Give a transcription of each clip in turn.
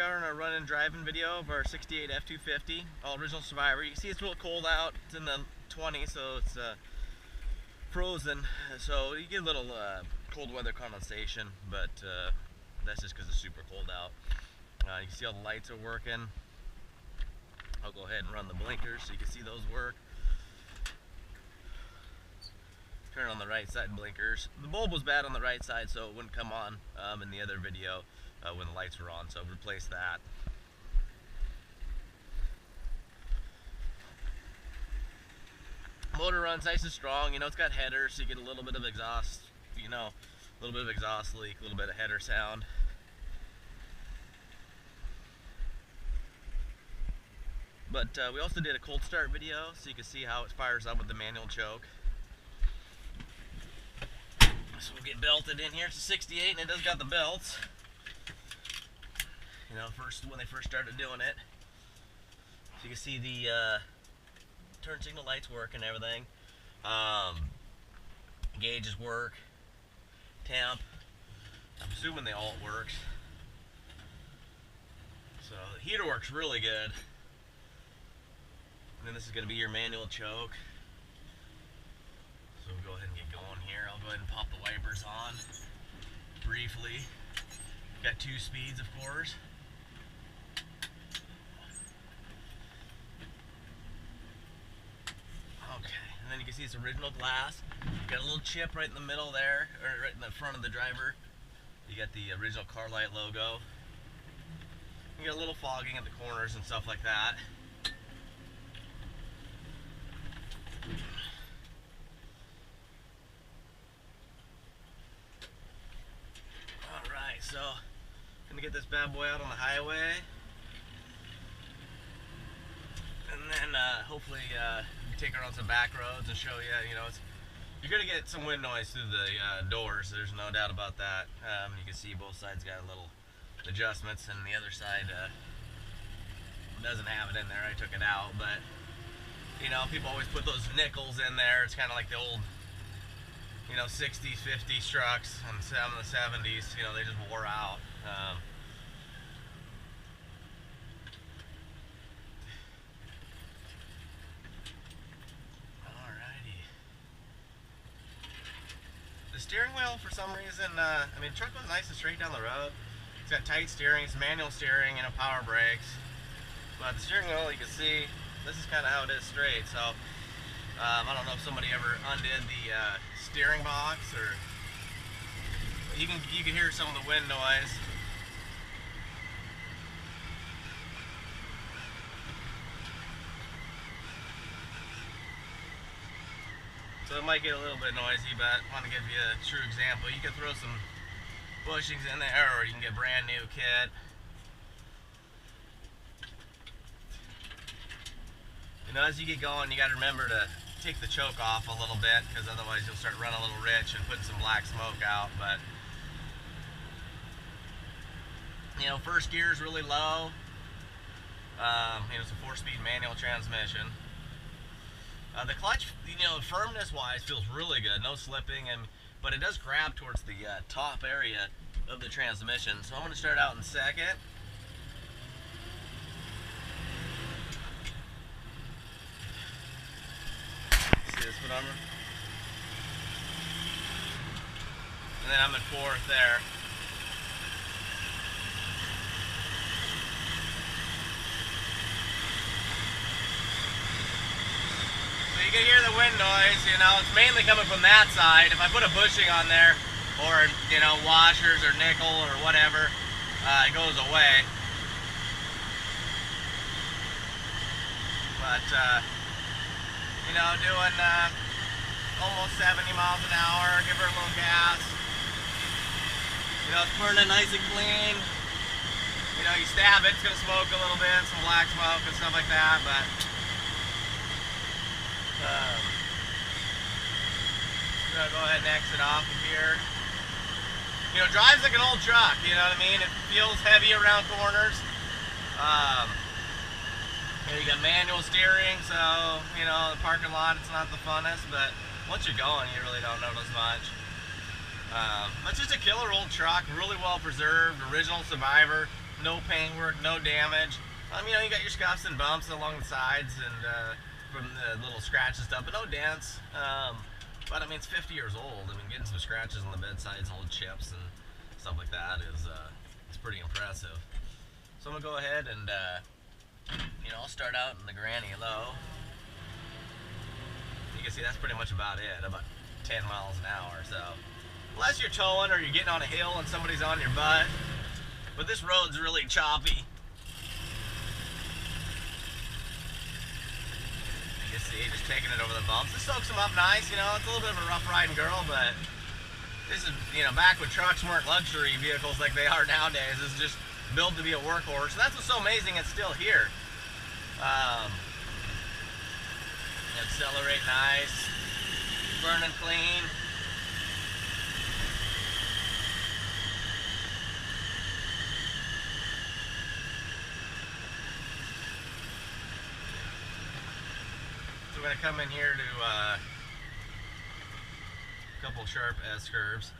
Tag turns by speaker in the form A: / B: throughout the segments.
A: are in a run and driving video of our 68 F250, all original Survivor. You can see it's real cold out. It's in the 20s, so it's frozen. So you get a little cold weather condensation, but that's just because it's super cold out. You can see all the lights are working. I'll go ahead and run the blinkers so you can see those work. Turn on the right side blinkers. The bulb was bad on the right side, so it wouldn't come on in the other video when the lights were on, so I've replaced that. Motor runs nice and strong. You know, it's got headers, so you get a little bit of exhaust, you know, a little bit of exhaust leak, a little bit of header sound. But we also did a cold start video, so you can see how it fires up with the manual choke. So we'll get belted in here. It's a 68 and it does got the belts. You know, when they first started doing it. So you can see the turn signal lights work and everything. Gauges work. Temp. I'm assuming all works. So the heater works really good. And then this is going to be your manual choke. So we'll go ahead and get going here. I'll go ahead and pop the wipers on briefly. Got 2 speeds, of course. Okay, and then you can see it's original glass. Got a little chip right in the middle there, or right in the front of the driver. You got the original car light logo. You got a little fogging at the corners and stuff like that. So, gonna get this bad boy out on the highway, and then hopefully take her on some back roads and show you. You know, you're gonna get some wind noise through the doors. There's no doubt about that. You can see both sides got a little adjustments, and the other side doesn't have it in there. I took it out, but you know, people always put those nickels in there. It's kind of like the old, you know, 60s, 50s trucks and some of the 70s, you know, they just wore out. Alrighty. The steering wheel, for some reason, I mean, the truck was nice and straight down the road. It's got tight steering, it's manual steering, and power brakes. But the steering wheel, you can see, this is kind of how it is straight. So, I don't know if somebody ever undid the steering box, or you can hear some of the wind noise. So it might get a little bit noisy, but I want to give you a true example. You can throw some bushings in there, or you can get brand new kit. You know, as you get going, you got to remember to take the choke off a little bit, because otherwise you'll start running a little rich and putting some black smoke out. But you know, first gear is really low. You know, it's a 4-speed manual transmission. The clutch, you know, firmness wise feels really good, no slipping, but it does grab towards the top area of the transmission. So I'm going to start out in second. This number, and then I'm at 4th there. So you can hear the wind noise. You know, it's mainly coming from that side. If I put a bushing on there, or you know, washers or nickel or whatever, it goes away. But you know, doing almost 70 miles an hour, give her a little gas. You know, it's burning nice and clean. You know, you stab it, it's gonna smoke a little bit, some black smoke and stuff like that, but I'm gonna go ahead and exit off of here. You know, it drives like an old truck, you know what I mean? It feels heavy around corners. You got manual steering, so, you know, the parking lot, it's not the funnest, but once you're going, you really don't notice much. It's just a killer old truck, really well preserved, original Survivor. no paintwork, no damage. You know, you got your scuffs and bumps along the sides and from the little scratches and stuff, but no dents. But I mean, it's 50 years old. I mean, getting some scratches on the bedsides, old chips and stuff like that is it's pretty impressive. So I'm gonna go ahead and you know, I'll start out in the granny low. You can see that's pretty much about it, about 10 miles an hour. So unless you're towing or you're getting on a hill and somebody's on your butt, but this road's really choppy. You see, just taking it over the bumps. This soaks them up nice, you know. It's a little bit of a rough riding girl, but this is, you know, back when trucks weren't luxury vehicles like they are nowadays. This is just built to be a workhorse. And that's what's so amazing, it's still here. Accelerate nice, burning clean. So we're going to come in here to a couple sharp S curves.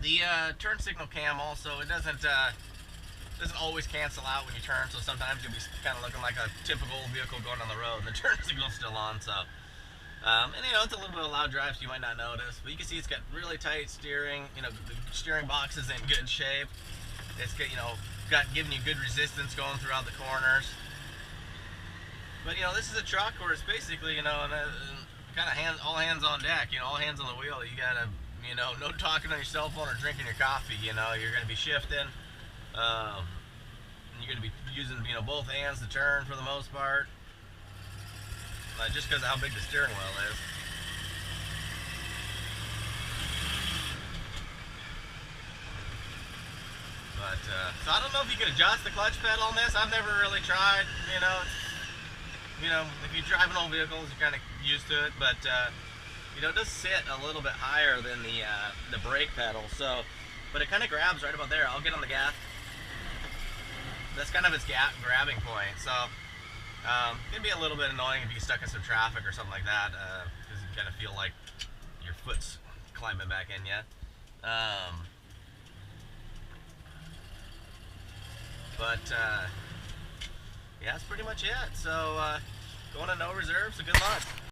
A: The turn signal cam also, it doesn't always cancel out when you turn, so sometimes you'll be kind of looking like a typical vehicle going on the road and the turn signal's still on. So and you know, it's a little bit of loud drive, so you might not notice, but you can see it's got really tight steering. You know, the steering box is in good shape. It's got, you know, giving you good resistance going throughout the corners. But you know, this is a truck where it's basically, you know, kind of all hands on deck. You know, all hands on the wheel. You gotta, you know, no talking on your cell phone or drinking your coffee. You know, you're gonna be shifting. You're going to be using, you know, both hands to turn for the most part, just because of how big the steering wheel is. But so I don't know if you can adjust the clutch pedal on this. I've never really tried. You know, if you drive an old vehicles, you're kind of used to it. But you know, it does sit a little bit higher than the brake pedal. So, but it kind of grabs right about there. I'll get on the gas. That's kind of its grabbing point. So it can be a little bit annoying if you get stuck in some traffic or something like that, because you kind of feel like your foot's climbing back in you. Yeah, that's pretty much it. So going to no reserve, so good luck.